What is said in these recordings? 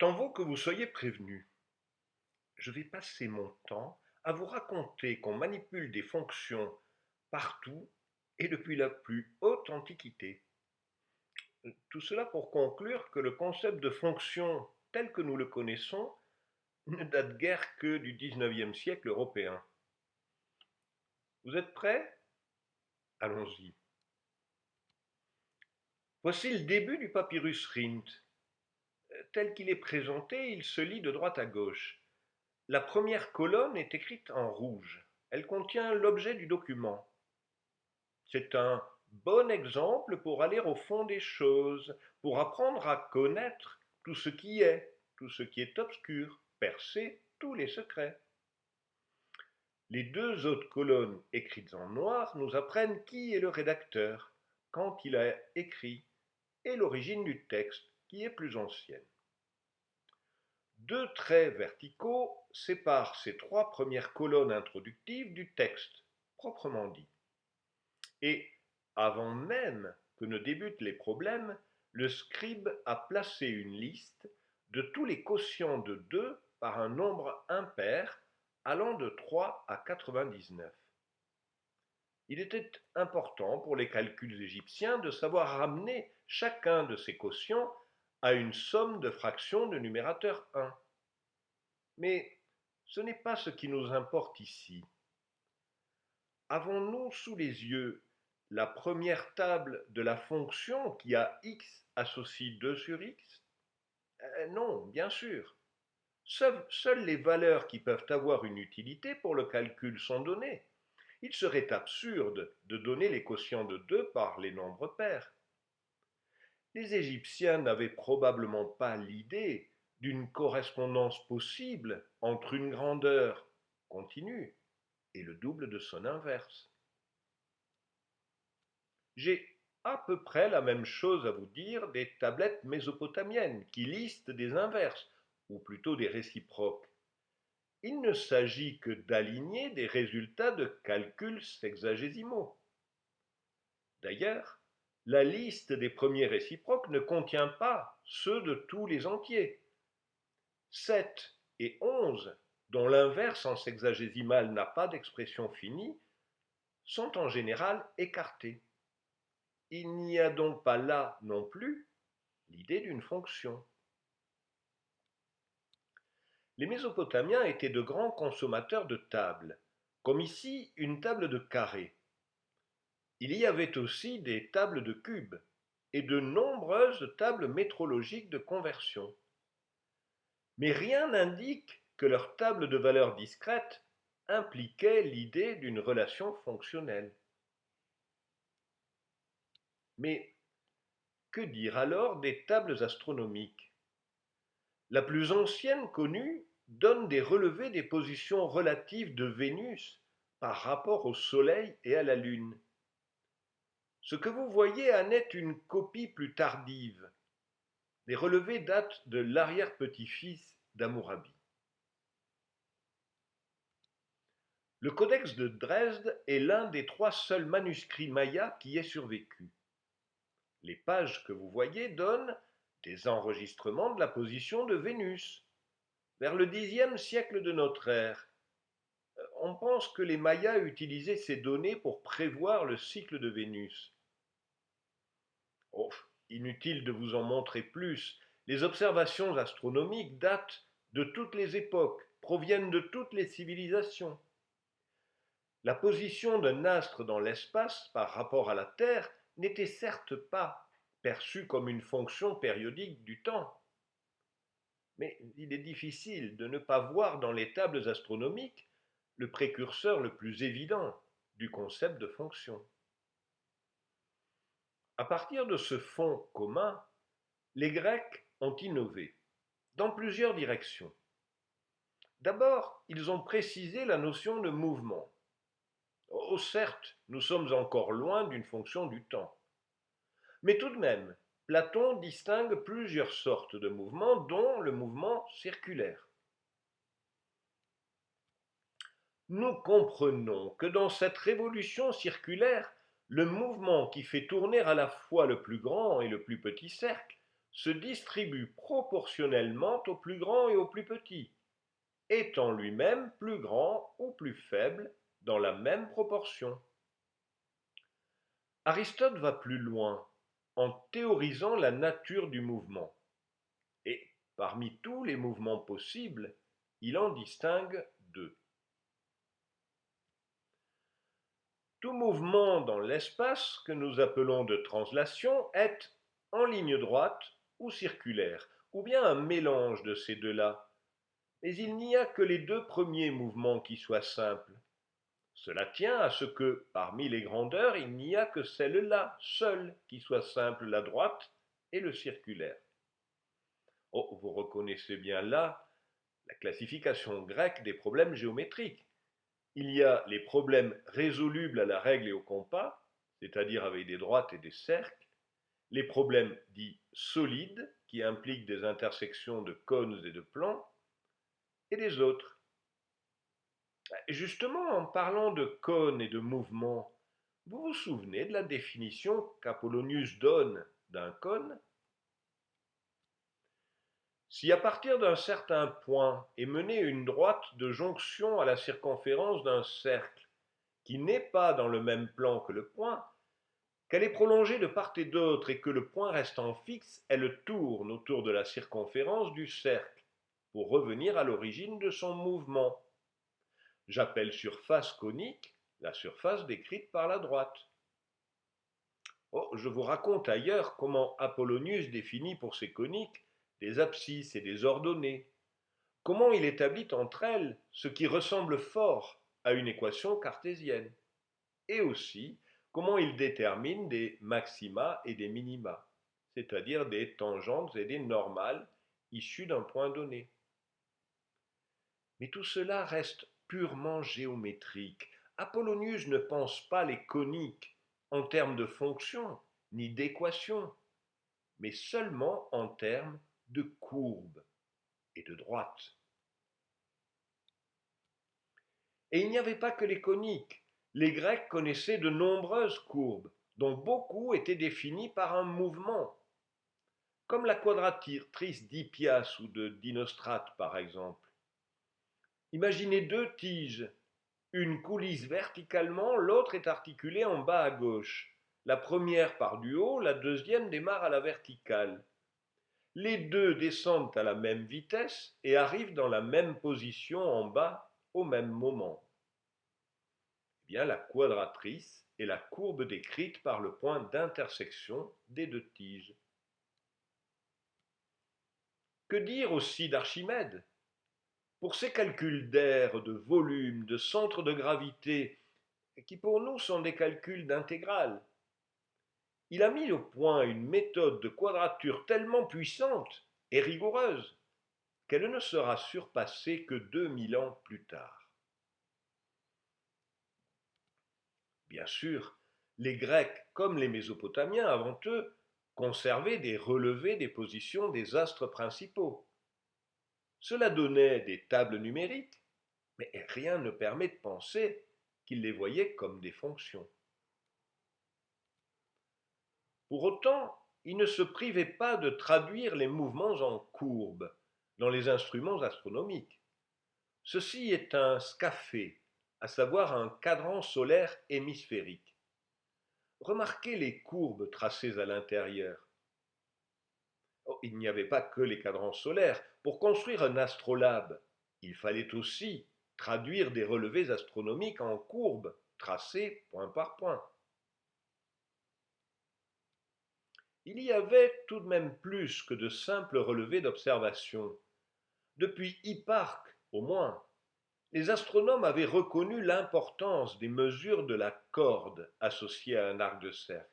Tant vaut que vous soyez prévenus. Je vais passer mon temps à vous raconter qu'on manipule des fonctions partout et depuis la plus haute antiquité. Tout cela pour conclure que le concept de fonction tel que nous le connaissons ne date guère que du XIXe siècle européen. Vous êtes prêts? Allons-y. Voici le début du papyrus Rhind. Tel qu'il est présenté, il se lit de droite à gauche. La première colonne est écrite en rouge. Elle contient l'objet du document. C'est un bon exemple pour aller au fond des choses, pour apprendre à connaître tout ce qui est obscur, percer tous les secrets. Les deux autres colonnes écrites en noir nous apprennent qui est le rédacteur, quand il a écrit, et l'origine du texte, qui est plus ancienne. Deux traits verticaux séparent ces trois premières colonnes introductives du texte, proprement dit. Et avant même que ne débutent les problèmes, le scribe a placé une liste de tous les quotients de 2 par un nombre impair allant de 3 à 99. Il était important pour les calculs égyptiens de savoir ramener chacun de ces quotients à une somme de fractions de numérateur 1. Mais ce n'est pas ce qui nous importe ici. Avons-nous sous les yeux la première table de la fonction qui a x associe 2 sur x? Non, bien sûr. Seules les valeurs qui peuvent avoir une utilité pour le calcul sont données. Il serait absurde de donner les quotients de 2 par les nombres pairs. Les Égyptiens n'avaient probablement pas l'idée d'une correspondance possible entre une grandeur continue et le double de son inverse. J'ai à peu près la même chose à vous dire des tablettes mésopotamiennes qui listent des inverses, ou plutôt des réciproques. Il ne s'agit que d'aligner des résultats de calculs sexagésimaux. D'ailleurs, la liste des premiers réciproques ne contient pas ceux de tous les entiers. 7 et 11, dont l'inverse en sexagésimal n'a pas d'expression finie, sont en général écartés. Il n'y a donc pas là non plus l'idée d'une fonction. Les Mésopotamiens étaient de grands consommateurs de tables, comme ici une table de carré. Il y avait aussi des tables de cubes et de nombreuses tables métrologiques de conversion. Mais rien n'indique que leur table de valeurs discrètes impliquait l'idée d'une relation fonctionnelle. Mais que dire alors des tables astronomiques? La plus ancienne connue donne des relevés des positions relatives de Vénus par rapport au Soleil et à la Lune. Ce que vous voyez en est une copie plus tardive. Les relevés datent de l'arrière-petit-fils d'Hammurabi. Le Codex de Dresde est l'un des 3 seuls manuscrits mayas qui ait survécu. Les pages que vous voyez donnent des enregistrements de la position de Vénus, vers le Xe siècle de notre ère. On pense que les Mayas utilisaient ces données pour prévoir le cycle de Vénus. Oh, inutile de vous en montrer plus. Les observations astronomiques datent de toutes les époques, proviennent de toutes les civilisations. La position d'un astre dans l'espace par rapport à la Terre n'était certes pas perçue comme une fonction périodique du temps. Mais il est difficile de ne pas voir dans les tables astronomiques le précurseur le plus évident du concept de fonction. À partir de ce fond commun, les Grecs ont innové dans plusieurs directions. D'abord, ils ont précisé la notion de mouvement. Oh, certes, nous sommes encore loin d'une fonction du temps. Mais tout de même, Platon distingue plusieurs sortes de mouvements, dont le mouvement circulaire. Nous comprenons que dans cette révolution circulaire, le mouvement qui fait tourner à la fois le plus grand et le plus petit cercle se distribue proportionnellement au plus grand et au plus petit, étant lui-même plus grand ou plus faible dans la même proportion. Aristote va plus loin en théorisant la nature du mouvement. Et parmi tous les mouvements possibles, il en distingue deux. Tout mouvement dans l'espace que nous appelons de translation est en ligne droite ou circulaire, ou bien un mélange de ces deux-là. Mais il n'y a que les deux premiers mouvements qui soient simples. Cela tient à ce que, parmi les grandeurs, il n'y a que celle-là seule qui soit simple, la droite et le circulaire. Oh, vous reconnaissez bien là la classification grecque des problèmes géométriques. Il y a les problèmes résolubles à la règle et au compas, c'est-à-dire avec des droites et des cercles, les problèmes dits solides, qui impliquent des intersections de cônes et de plans, et les autres. Justement, en parlant de cônes et de mouvements, vous vous souvenez de la définition qu'Apollonius donne d'un cône? Si à partir d'un certain point est menée une droite de jonction à la circonférence d'un cercle qui n'est pas dans le même plan que le point, qu'elle est prolongée de part et d'autre et que le point restant fixe, elle tourne autour de la circonférence du cercle pour revenir à l'origine de son mouvement. J'appelle surface conique la surface décrite par la droite. Oh, je vous raconte ailleurs comment Apollonius définit pour ces coniques des abscisses et des ordonnées, comment il établit entre elles ce qui ressemble fort à une équation cartésienne, et aussi comment il détermine des maxima et des minima, c'est-à-dire des tangentes et des normales issues d'un point donné. Mais tout cela reste purement géométrique. Apollonius ne pense pas les coniques en termes de fonctions ni d'équations, mais seulement en termes de courbes et de droites. Et il n'y avait pas que les coniques. Les Grecs connaissaient de nombreuses courbes, dont beaucoup étaient définies par un mouvement, comme la quadratrice d'Hippias ou de Dinostrate par exemple. Imaginez deux tiges, une coulisse verticalement, l'autre est articulée en bas à gauche. La première part du haut, la deuxième démarre à la verticale. Les deux descendent à la même vitesse et arrivent dans la même position en bas au même moment. Eh bien, la quadratrice est la courbe décrite par le point d'intersection des deux tiges. Que dire aussi d'Archimède? Pour ces calculs d'air, de volume, de centre de gravité, qui pour nous sont des calculs d'intégrale, il a mis au point une méthode de quadrature tellement puissante et rigoureuse qu'elle ne sera surpassée que 2000 ans plus tard. Bien sûr, les Grecs, comme les Mésopotamiens avant eux, conservaient des relevés des positions des astres principaux. Cela donnait des tables numériques, mais rien ne permet de penser qu'ils les voyaient comme des fonctions. Pour autant, ils ne se privaient pas de traduire les mouvements en courbes dans les instruments astronomiques. Ceci est un scaphé, à savoir un cadran solaire hémisphérique. Remarquez les courbes tracées à l'intérieur. Oh, il n'y avait pas que les cadrans solaires. Pour construire un astrolabe, il fallait aussi traduire des relevés astronomiques en courbes, tracées point par point. Il y avait tout de même plus que de simples relevés d'observation. Depuis Hipparque, au moins, les astronomes avaient reconnu l'importance des mesures de la corde associée à un arc de cercle.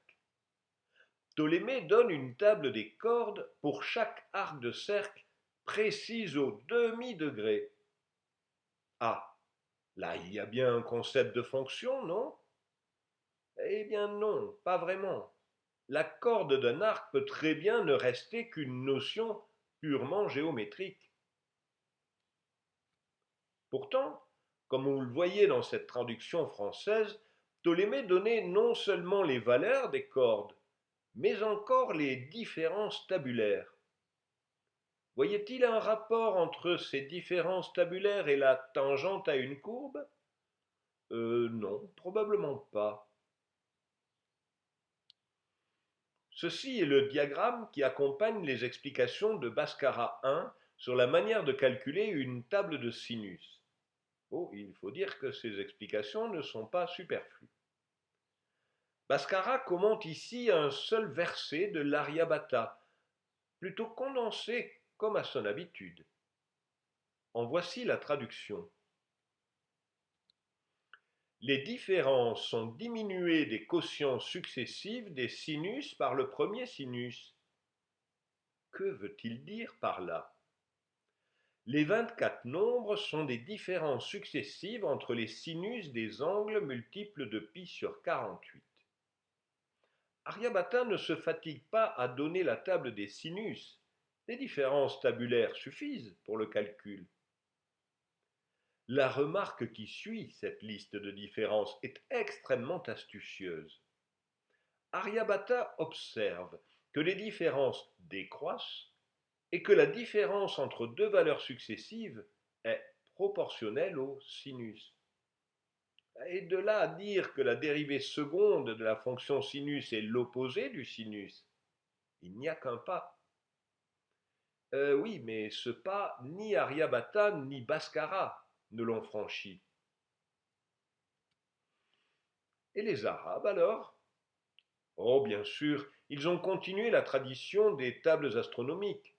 Ptolémée donne une table des cordes pour chaque arc de cercle précise au demi-degré. Ah, là il y a bien un concept de fonction, non? Eh bien non, pas vraiment. La corde d'un arc peut très bien ne rester qu'une notion purement géométrique. Pourtant, comme vous le voyez dans cette traduction française, Ptolémée donnait non seulement les valeurs des cordes, mais encore les différences tabulaires. Voyait-il un rapport entre ces différences tabulaires et la tangente à une courbe? Non, probablement pas. Ceci est le diagramme qui accompagne les explications de Bhaskara 1 sur la manière de calculer une table de sinus. Oh, il faut dire que ces explications ne sont pas superflues. Bhaskara commente ici un seul verset de l'Aryabhata, plutôt condensé comme à son habitude. En voici la traduction. Les différences sont diminuées des quotients successifs des sinus par le premier sinus. Que veut-il dire par là? Les 24 nombres sont des différences successives entre les sinus des angles multiples de pi sur 48. Aryabhata ne se fatigue pas à donner la table des sinus. Les différences tabulaires suffisent pour le calcul. La remarque qui suit cette liste de différences est extrêmement astucieuse. Aryabhata observe que les différences décroissent et que la différence entre deux valeurs successives est proportionnelle au sinus. Et de là à dire que la dérivée seconde de la fonction sinus est l'opposé du sinus, il n'y a qu'un pas. Oui, mais ce pas, ni Aryabhata ni Bhaskara ne l'ont franchi. Et les Arabes alors? Oh, bien sûr, ils ont continué la tradition des tables astronomiques.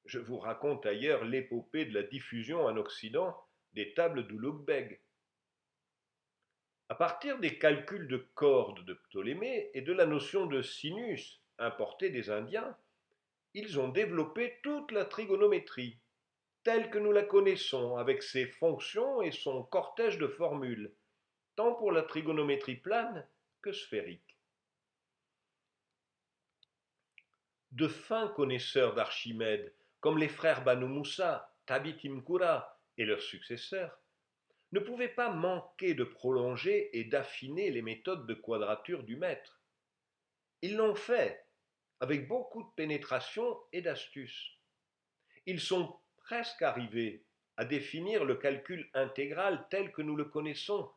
Je vous raconte ailleurs l'épopée de la diffusion en Occident des tables d'Ulugh-Beg. À partir des calculs de cordes de Ptolémée et de la notion de sinus importée des Indiens, ils ont développé toute la trigonométrie, telle que nous la connaissons, avec ses fonctions et son cortège de formules, tant pour la trigonométrie plane que sphérique. De fins connaisseurs d'Archimède, comme les frères Banu Moussa, Tabit Imkura et leurs successeurs, ne pouvaient pas manquer de prolonger et d'affiner les méthodes de quadrature du maître. Ils l'ont fait avec beaucoup de pénétration et d'astuce. Ils sont presque arrivés à définir le calcul intégral tel que nous le connaissons,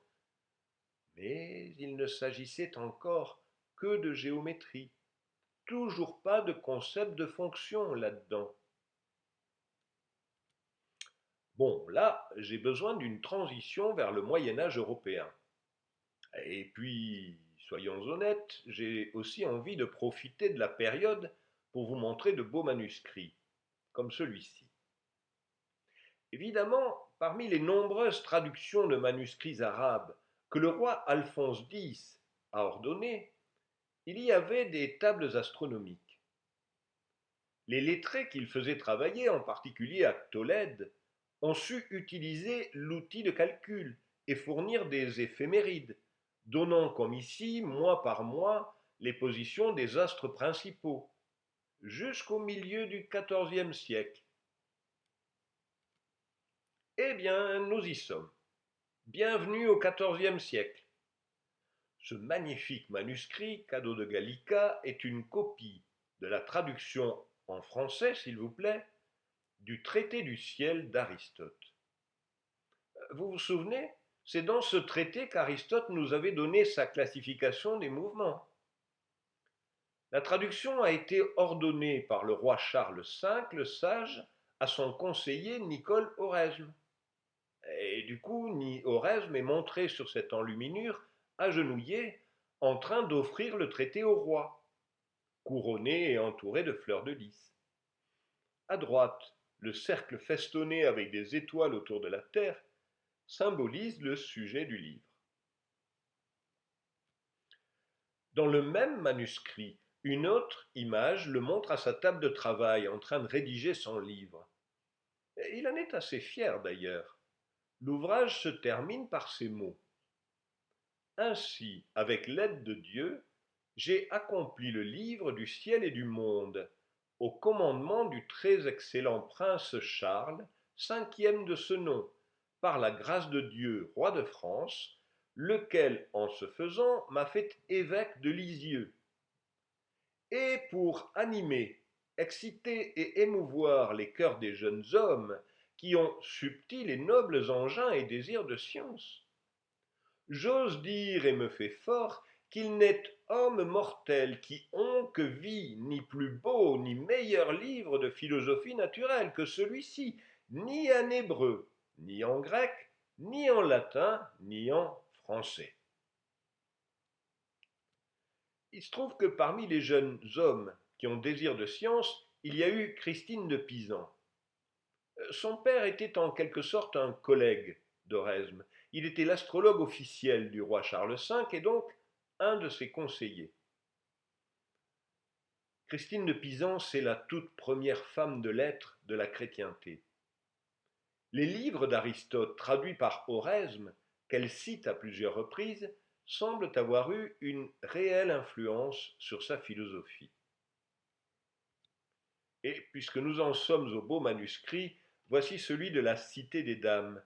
mais il ne s'agissait encore que de géométrie, toujours pas de concept de fonction là-dedans. Bon, là, j'ai besoin d'une transition vers le Moyen Âge européen. Et puis, soyons honnêtes, j'ai aussi envie de profiter de la période pour vous montrer de beaux manuscrits, comme celui-ci. Évidemment, parmi les nombreuses traductions de manuscrits arabes que le roi Alphonse X a ordonnées, il y avait des tables astronomiques. Les lettrés qu'il faisait travailler, en particulier à Tolède, ont su utiliser l'outil de calcul et fournir des éphémérides, donnant comme ici, mois par mois, les positions des astres principaux, jusqu'au milieu du XIVe siècle. Eh bien, nous y sommes. Bienvenue au XIVe siècle. Ce magnifique manuscrit, cadeau de Gallica, est une copie de la traduction en français, s'il vous plaît, du traité du ciel d'Aristote. Vous vous souvenez? C'est dans ce traité qu'Aristote nous avait donné sa classification des mouvements. La traduction a été ordonnée par le roi Charles V, le sage, à son conseiller Nicole Oresme. Et du coup, Oresme est montré sur cette enluminure, agenouillé, en train d'offrir le traité au roi, couronné et entouré de fleurs de lys. À droite, le cercle festonné avec des étoiles autour de la Terre symbolise le sujet du livre. Dans le même manuscrit, une autre image le montre à sa table de travail en train de rédiger son livre. Il en est assez fier d'ailleurs. L'ouvrage se termine par ces mots. Ainsi, avec l'aide de Dieu, j'ai accompli le livre du ciel et du monde, au commandement du très excellent prince Charles, cinquième de ce nom, par la grâce de Dieu, roi de France, lequel, en se faisant, m'a fait évêque de Lisieux. Et pour animer exciter et émouvoir les cœurs des jeunes hommes qui ont subtil et nobles engins et désirs de science. J'ose dire et me fais fort qu'il n'est homme mortel qui onque vit ni plus beau ni meilleur livre de philosophie naturelle que celui-ci, ni en hébreu, ni en grec, ni en latin, ni en français. Il se trouve que parmi les jeunes hommes qui ont désir de science, il y a eu Christine de Pisan. Son père était en quelque sorte un collègue d'Oresme. Il était l'astrologue officiel du roi Charles V et donc un de ses conseillers. Christine de Pisan, c'est la toute première femme de lettres de la chrétienté. Les livres d'Aristote traduits par Oresme, qu'elle cite à plusieurs reprises, semblent avoir eu une réelle influence sur sa philosophie. Et puisque nous en sommes au beau manuscrit, voici celui de la Cité des Dames.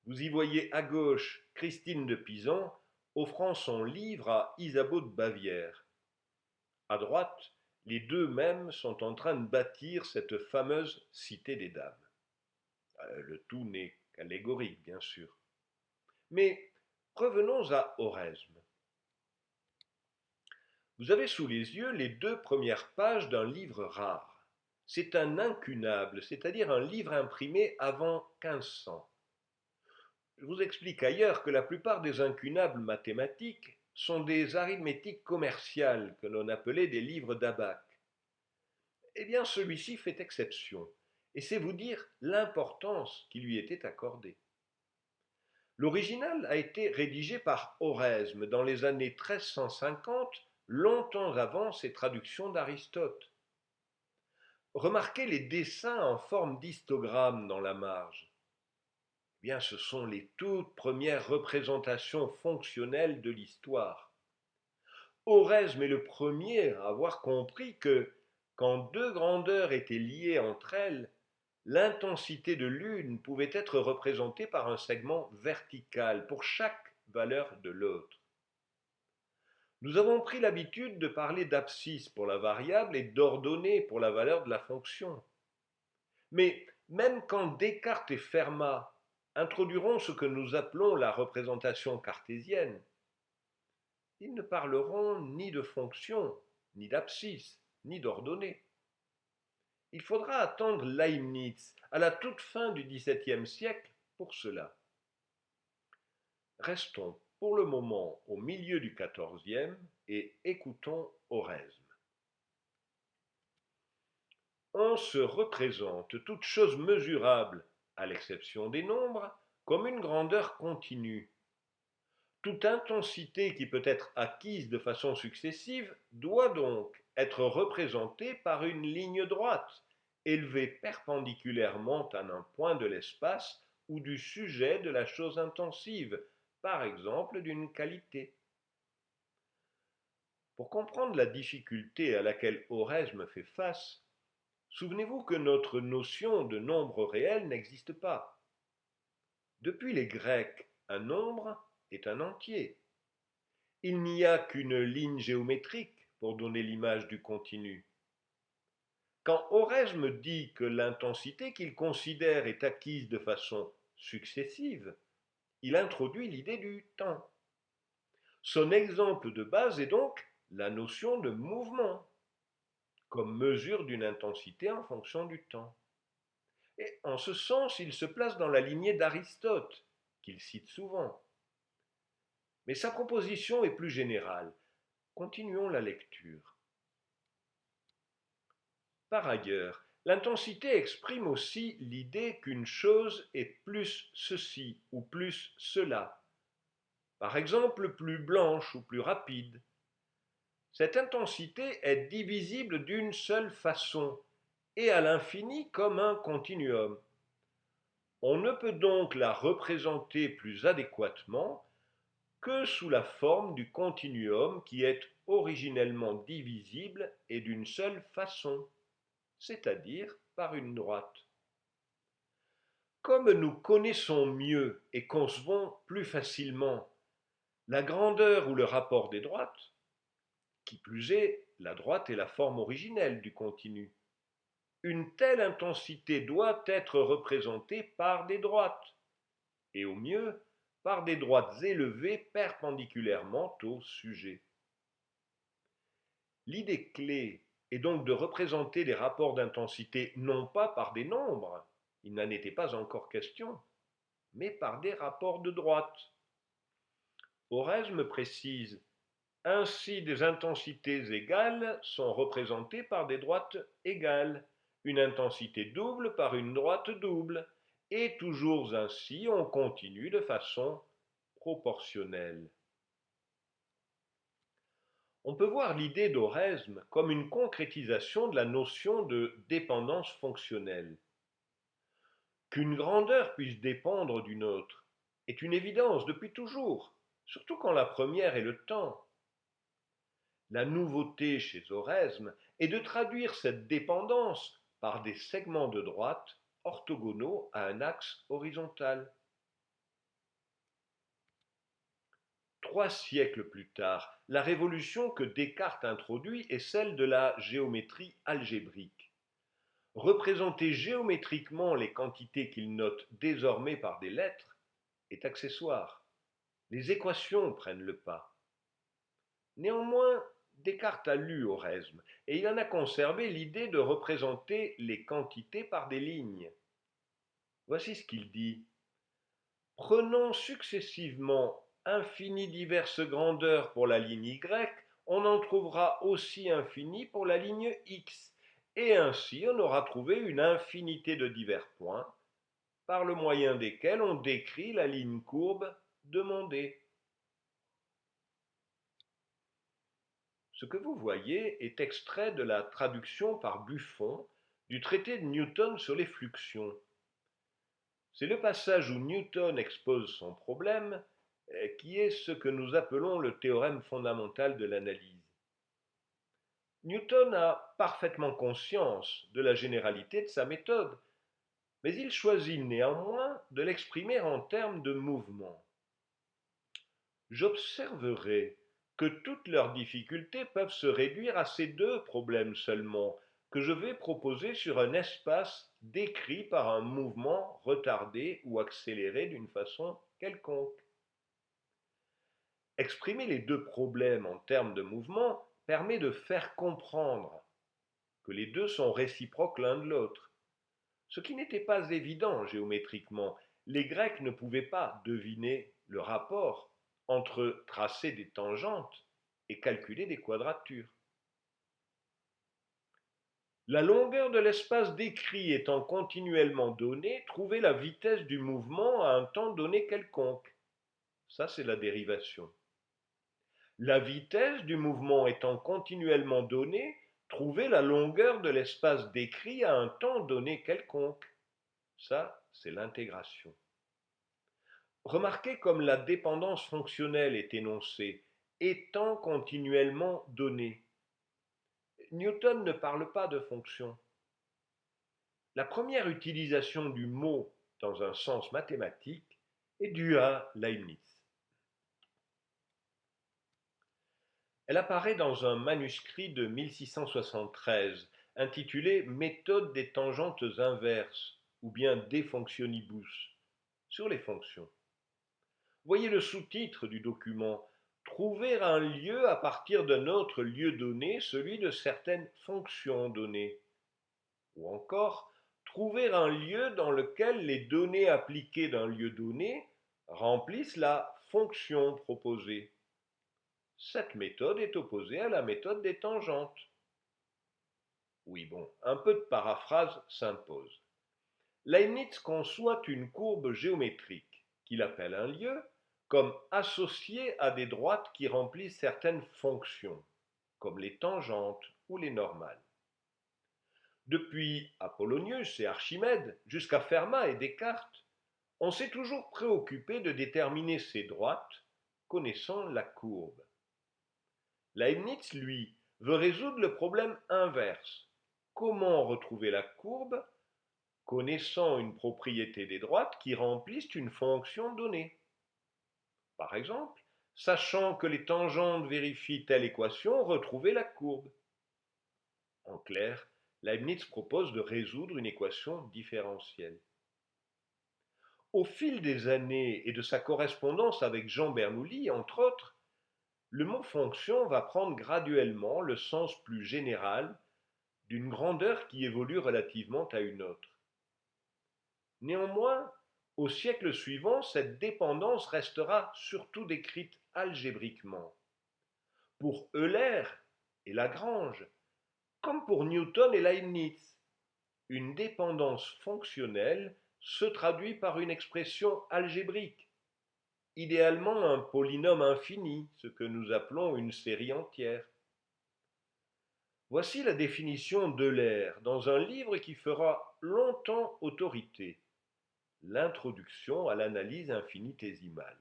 Vous y voyez à gauche Christine de Pisan offrant son livre à Isabeau de Bavière. À droite, les deux mêmes sont en train de bâtir cette fameuse Cité des Dames. Le tout n'est qu'allégorique, bien sûr. Mais revenons à Oresme. Vous avez sous les yeux les deux premières pages d'un livre rare. C'est un incunable, c'est-à-dire un livre imprimé avant 1500. Je vous explique ailleurs que la plupart des incunables mathématiques sont des arithmétiques commerciales que l'on appelait des livres d'abac. Eh bien, celui-ci fait exception, et c'est vous dire l'importance qui lui était accordée. L'original a été rédigé par Oresme dans les années 1350, longtemps avant ses traductions d'Aristote. Remarquez les dessins en forme d'histogramme dans la marge. Eh bien, ce sont les toutes premières représentations fonctionnelles de l'histoire. Oresme est le premier à avoir compris que, quand deux grandeurs étaient liées entre elles, l'intensité de l'une pouvait être représentée par un segment vertical pour chaque valeur de l'autre. Nous avons pris l'habitude de parler d'abscisse pour la variable et d'ordonnée pour la valeur de la fonction. Mais même quand Descartes et Fermat introduiront ce que nous appelons la représentation cartésienne, ils ne parleront ni de fonction, ni d'abscisse, ni d'ordonnée. Il faudra attendre Leibniz à la toute fin du XVIIe siècle pour cela. Restons pour le moment au milieu du XIVe et écoutons Oresme. On se représente toute chose mesurable, à l'exception des nombres, comme une grandeur continue. Toute intensité qui peut être acquise de façon successive doit donc être représentée par une ligne droite, élevée perpendiculairement à un point de l'espace ou du sujet de la chose intensive, par exemple d'une qualité. Pour comprendre la difficulté à laquelle Oresme fait face, souvenez-vous que notre notion de nombre réel n'existe pas. Depuis les Grecs, un nombre est un entier. Il n'y a qu'une ligne géométrique pour donner l'image du continu. Quand Oresme dit que l'intensité qu'il considère est acquise de façon successive, il introduit l'idée du temps. Son exemple de base est donc la notion de mouvement, comme mesure d'une intensité en fonction du temps. Et en ce sens, il se place dans la lignée d'Aristote, qu'il cite souvent. Mais sa proposition est plus générale. Continuons la lecture. Par ailleurs, l'intensité exprime aussi l'idée qu'une chose est plus ceci ou plus cela. Par exemple, plus blanche ou plus rapide. Cette intensité est divisible d'une seule façon, et à l'infini comme un continuum. On ne peut donc la représenter plus adéquatement que sous la forme du continuum qui est originellement divisible et d'une seule façon, c'est-à-dire par une droite. Comme nous connaissons mieux et concevons plus facilement la grandeur ou le rapport des droites, qui plus est, la droite est la forme originelle du continu, une telle intensité doit être représentée par des droites, et au mieux par des droites élevées perpendiculairement au sujet. L'idée clé est donc de représenter les rapports d'intensité non pas par des nombres, il n'en était pas encore question, mais par des rapports de droite. Oresme précise: ainsi des intensités égales sont représentées par des droites égales, une intensité double par une droite double, et toujours ainsi on continue de façon proportionnelle. On peut voir l'idée d'Oresme comme une concrétisation de la notion de dépendance fonctionnelle. Qu'une grandeur puisse dépendre d'une autre est une évidence depuis toujours, surtout quand la première est le temps. La nouveauté chez Oresme est de traduire cette dépendance par des segments de droite orthogonaux à un axe horizontal. 3 siècles plus tard, la révolution que Descartes introduit est celle de la géométrie algébrique. Représenter géométriquement les quantités qu'il note désormais par des lettres est accessoire. Les équations prennent le pas. Néanmoins, Descartes a lu Oresme et il en a conservé l'idée de représenter les quantités par des lignes. Voici ce qu'il dit: prenons successivement infinies diverses grandeurs pour la ligne y, on en trouvera aussi infinies pour la ligne x, et ainsi on aura trouvé une infinité de divers points, par le moyen desquels on décrit la ligne courbe demandée. Ce que vous voyez est extrait de la traduction par Buffon du traité de Newton sur les fluxions. C'est le passage où Newton expose son problème qui est ce que nous appelons le théorème fondamental de l'analyse. Newton a parfaitement conscience de la généralité de sa méthode, mais il choisit néanmoins de l'exprimer en termes de mouvement. J'observerai que toutes leurs difficultés peuvent se réduire à ces deux problèmes seulement, que je vais proposer sur un espace décrit par un mouvement retardé ou accéléré d'une façon quelconque. Exprimer les deux problèmes en termes de mouvement permet de faire comprendre que les deux sont réciproques l'un de l'autre, ce qui n'était pas évident géométriquement. Les Grecs ne pouvaient pas deviner le rapport entre tracer des tangentes et calculer des quadratures. La longueur de l'espace décrit étant continuellement donnée, trouver la vitesse du mouvement à un temps donné quelconque. Ça, c'est la dérivation. La vitesse du mouvement étant continuellement donnée, trouver la longueur de l'espace décrit à un temps donné quelconque. Ça, c'est l'intégration. Remarquez comme la dépendance fonctionnelle est énoncée, étant continuellement donnée. Newton ne parle pas de fonction. La première utilisation du mot dans un sens mathématique est due à Leibniz. Elle apparaît dans un manuscrit de 1673 intitulé Méthode des tangentes inverses ou bien De Functionibus sur les fonctions. Voyez le sous-titre du document: trouver un lieu à partir d'un autre lieu donné, celui de certaines fonctions données. Ou encore, trouver un lieu dans lequel les données appliquées d'un lieu donné remplissent la fonction proposée. Cette méthode est opposée à la méthode des tangentes. Oui, bon, un peu de paraphrase s'impose. Leibniz conçoit une courbe géométrique, qu'il appelle un lieu, comme associée à des droites qui remplissent certaines fonctions, comme les tangentes ou les normales. Depuis Apollonius et Archimède jusqu'à Fermat et Descartes, on s'est toujours préoccupé de déterminer ces droites, connaissant la courbe. Leibniz, lui, veut résoudre le problème inverse. Comment retrouver la courbe connaissant une propriété des droites qui remplissent une fonction donnée? Par exemple, sachant que les tangentes vérifient telle équation, retrouver la courbe. En clair, Leibniz propose de résoudre une équation différentielle. Au fil des années et de sa correspondance avec Jean Bernoulli, entre autres, le mot fonction va prendre graduellement le sens plus général d'une grandeur qui évolue relativement à une autre. Néanmoins, au siècle suivant, cette dépendance restera surtout décrite algébriquement. Pour Euler et Lagrange, comme pour Newton et Leibniz, une dépendance fonctionnelle se traduit par une expression algébrique, idéalement un polynôme infini, ce que nous appelons une série entière. Voici la définition d'Euler dans un livre qui fera longtemps autorité, L'introduction à l'analyse infinitésimale.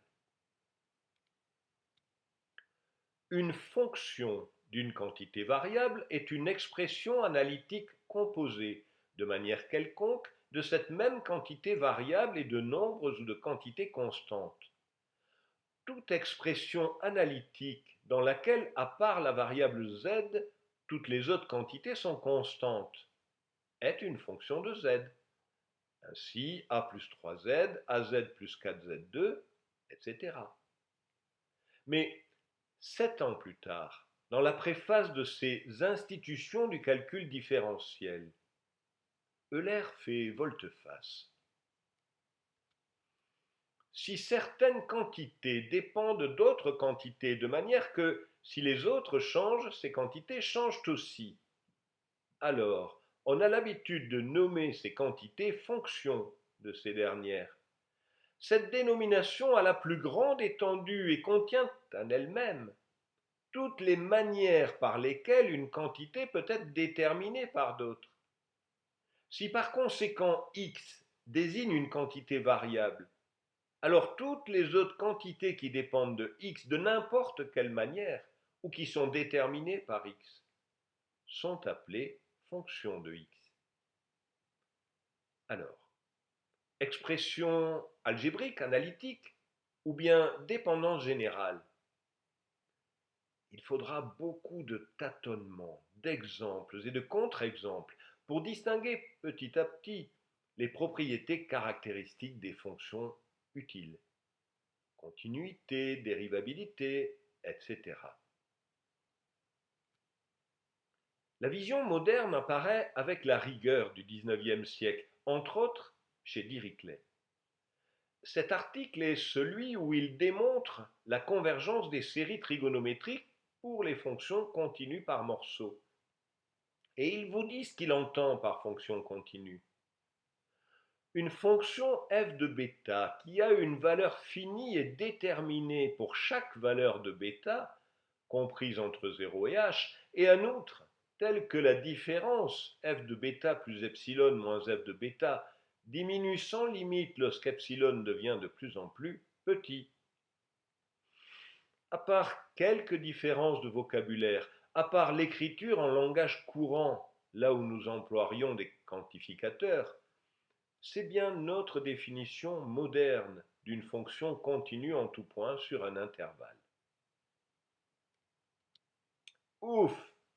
Une fonction d'une quantité variable est une expression analytique composée, de manière quelconque, de cette même quantité variable et de nombres ou de quantités constantes. Toute expression analytique dans laquelle, à part la variable z, toutes les autres quantités sont constantes, est une fonction de z. Ainsi, a plus 3z, az plus 4z2, etc. Mais 7 ans plus tard, dans la préface de ces institutions du calcul différentiel, Euler fait volte-face. Si certaines quantités dépendent d'autres quantités, de manière que si les autres changent, ces quantités changent aussi, alors on a l'habitude de nommer ces quantités fonctions de ces dernières. Cette dénomination a la plus grande étendue et contient en elle-même toutes les manières par lesquelles une quantité peut être déterminée par d'autres. Si par conséquent x désigne une quantité variable, alors toutes les autres quantités qui dépendent de x de n'importe quelle manière, ou qui sont déterminées par x, sont appelées fonctions de x. Alors, expression algébrique, analytique, ou bien dépendance générale? Il faudra beaucoup de tâtonnements, d'exemples et de contre-exemples pour distinguer petit à petit les propriétés caractéristiques des fonctions utiles. Continuité, dérivabilité, etc. La vision moderne apparaît avec la rigueur du XIXe siècle, entre autres chez Dirichlet. Cet article est celui où il démontre la convergence des séries trigonométriques pour les fonctions continues par morceaux. Et il vous dit ce qu'il entend par fonction continue. Une fonction f de bêta qui a une valeur finie et déterminée pour chaque valeur de bêta, comprise entre 0 et h, et un outre, telle que la différence f de bêta plus epsilon moins f de bêta diminue sans limite lorsqu'epsilon devient de plus en plus petit. À part quelques différences de vocabulaire, à part l'écriture en langage courant, là où nous emploierions des quantificateurs, c'est bien notre définition moderne d'une fonction continue en tout point sur un intervalle. Ouf,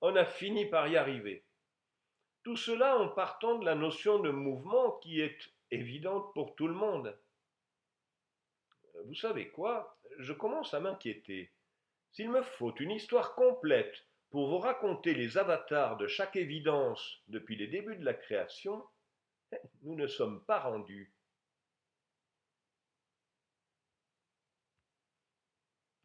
on a fini par y arriver. Tout cela en partant de la notion de mouvement qui est évidente pour tout le monde. Vous savez quoi? Je commence à m'inquiéter. S'il me faut une histoire complète pour vous raconter les avatars de chaque évidence depuis les débuts de la création, nous ne sommes pas rendus.